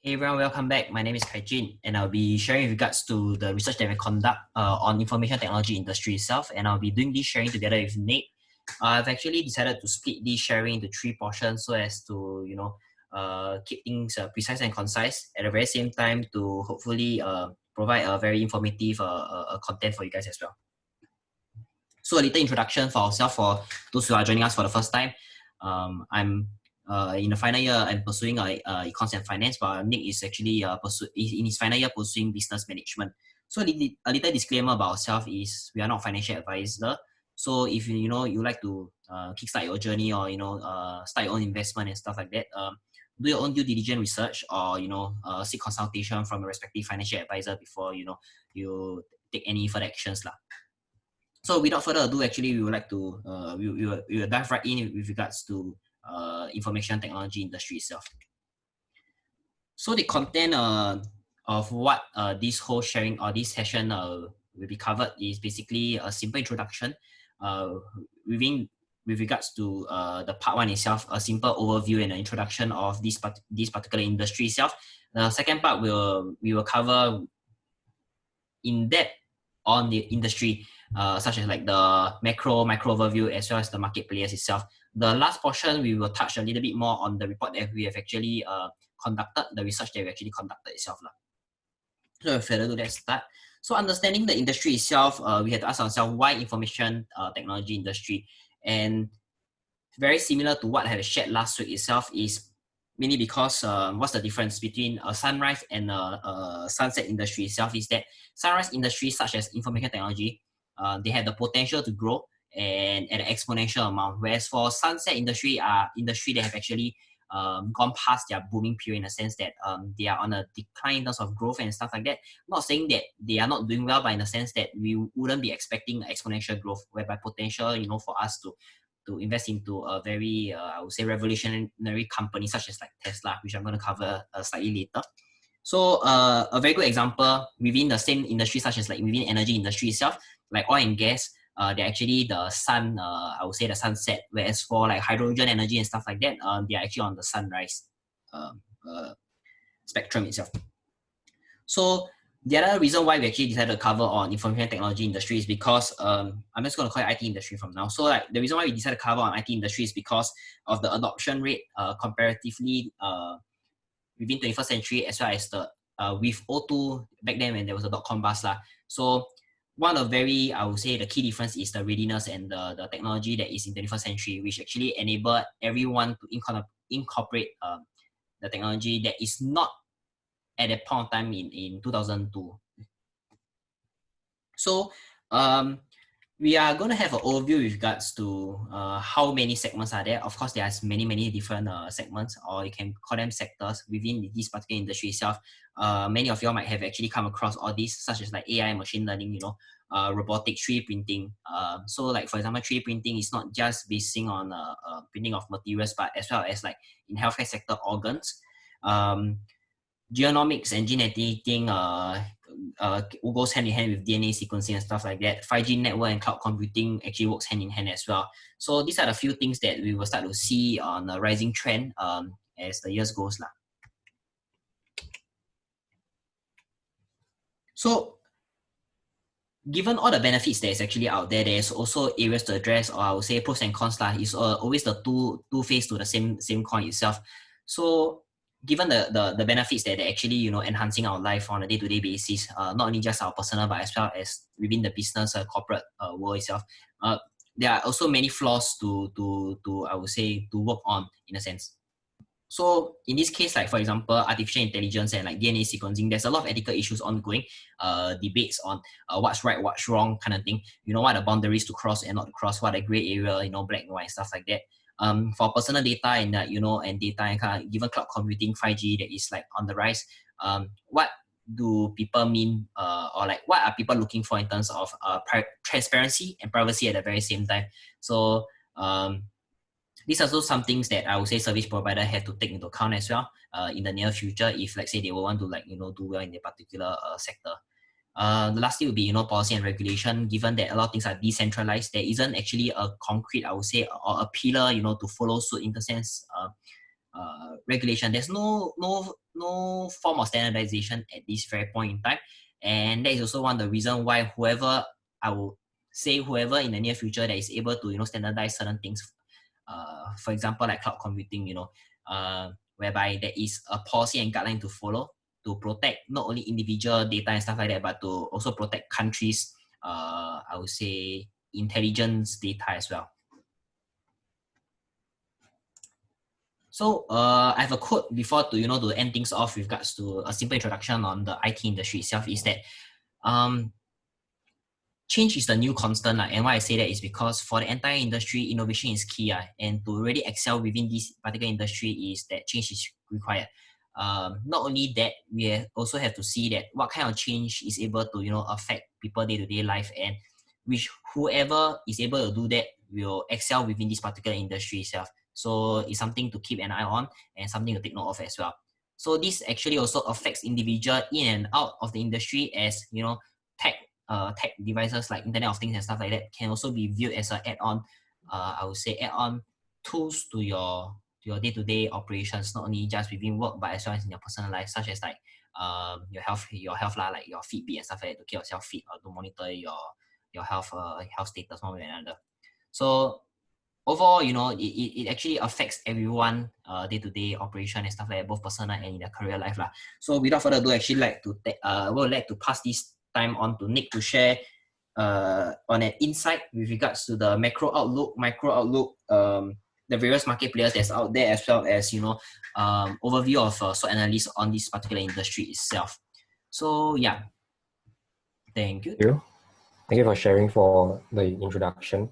Hey everyone, welcome back. My name is Kai Jun, and I'll be sharing with regards to the research that we conduct on information technology industry itself, and I'll be doing this sharing together with Nate. I've actually decided to split this sharing into three portions so as to keep things precise and concise at the very same time to hopefully provide a very informative content for you guys as well. So a little introduction for ourselves for those who are joining us for the first time. I'm in the final year. I'm pursuing econs and finance, but Nick is actually in his final year pursuing business management. So a little disclaimer about ourselves is we are not financial advisor. So if you like to kickstart your journey or start your own investment and stuff like that, do your own due diligence research or seek consultation from a respective financial advisor before you take any further actions lah. So without further ado, actually, we would like to we will dive right in with regards to information technology industry itself. So the content of what this whole sharing or this session will be covered is basically a simple introduction. With regards to the part one itself, a simple overview and an introduction of this particular industry itself. The second part we will cover in depth on the industry, such as like the micro overview as well as the market players itself. The last portion, we will touch a little bit more on the report that we have actually conducted, the research that we actually conducted itself. So without further ado, let's start. So understanding the industry itself, we had to ask ourselves why information technology industry, and very similar to what I had shared last week itself is mainly because what's the difference between a sunrise and a sunset industry itself is that sunrise industries such as information technology, they have the potential to grow and at an exponential amount, whereas for sunset industry that have actually gone past their booming period in a sense that they are on a decline in terms of growth and stuff like that. I'm not saying that they are not doing well, but in the sense that we wouldn't be expecting exponential growth, whereby potential, for us to invest into a very, I would say, revolutionary company such as like Tesla, which I'm going to cover slightly later. So a very good example within the same industry, such as like within energy industry itself, like oil and gas, they're actually the sun, I would say the sunset, whereas for like hydrogen energy and stuff like that, they're actually on the sunrise spectrum itself. So the other reason why we actually decided to cover on information technology industry is because I'm just going to call it IT industry from now. So like the reason why we decided to cover on IT industry is because of the adoption rate comparatively within 21st century, as well as the with O2 back then when there was a dot-com bust lah. So one of very, I would say, the key difference is the readiness and the technology that is in 21st century, which actually enable everyone to incorporate the technology that is not at that point of time in 2002. So we are going to have an overview with regards to how many segments are there. Of course, there's many different segments, or you can call them sectors within this particular industry itself. Many of you might have actually come across all these, such as like AI, machine learning, robotics, 3D printing. So like, for example, 3D printing is not just basing on printing of materials, but as well as like in healthcare sector, organs. Genomics and gene editing goes hand in hand with DNA sequencing and stuff like that. 5G network and cloud computing actually works hand in hand as well. So these are the few things that we will start to see on a rising trend as the years goes. So given all the benefits that is actually out there, there's also areas to address, or I would say pros and cons. It's always the two face to the same coin itself. So given the benefits that they're actually enhancing our life on a day-to-day basis, not only just our personal but as well as within the business corporate world itself, there are also many flaws to I would say to work on in a sense. So in this case, like for example, artificial intelligence and like DNA sequencing, there's a lot of ethical issues ongoing, debates on what's right, what's wrong kind of thing. What are the boundaries to cross and not to cross, what are the gray area, black and white, stuff like that. For personal data and and data and kind of given cloud computing, 5G that is like on the rise, what do people mean or like what are people looking for in terms of transparency and privacy at the very same time? So these are also some things that I would say service provider have to take into account as well in the near future if let's say they will want to do well in a particular sector. The last thing would be policy and regulation. Given that a lot of things are decentralized, there isn't actually a concrete, I would say, or a pillar to follow suit in the sense. regulation. There's no form of standardization at this very point in time, and that is also one of the reasons why whoever in the near future that is able to standardize certain things, for example like cloud computing, whereby there is a policy and guideline to follow to protect not only individual data and stuff like that, but to also protect countries, I would say intelligence data as well. So I have a quote before to end things off with regards to a simple introduction on the IT industry itself, is that change is the new constant. And why I say that is because for the entire industry, innovation is key. And to really excel within this particular industry is that change is required. Not only that, we also have to see that what kind of change is able to affect people day-to-day life, and whoever is able to do that will excel within this particular industry itself. So it's something to keep an eye on and something to take note of as well. So this actually also affects individual in and out of the industry, as tech devices like Internet of Things and stuff like that can also be viewed as an add-on, I would say add-on tools to your day-to-day operations, not only just within work, but as well as in your personal life, such as like your health like your Fitbit and stuff like that, to keep yourself fit or to monitor your health status one way or another. So overall, it actually affects everyone day-to-day operation and stuff like that, both personal and in their career life lah. So without further ado, actually would like to pass this time on to Nick to share on an insight with regards to the macro outlook, micro outlook, the various market players that's out there, as well as overview of SWOT analysis on this particular industry itself. So yeah, thank you. Thank you for sharing for the introduction.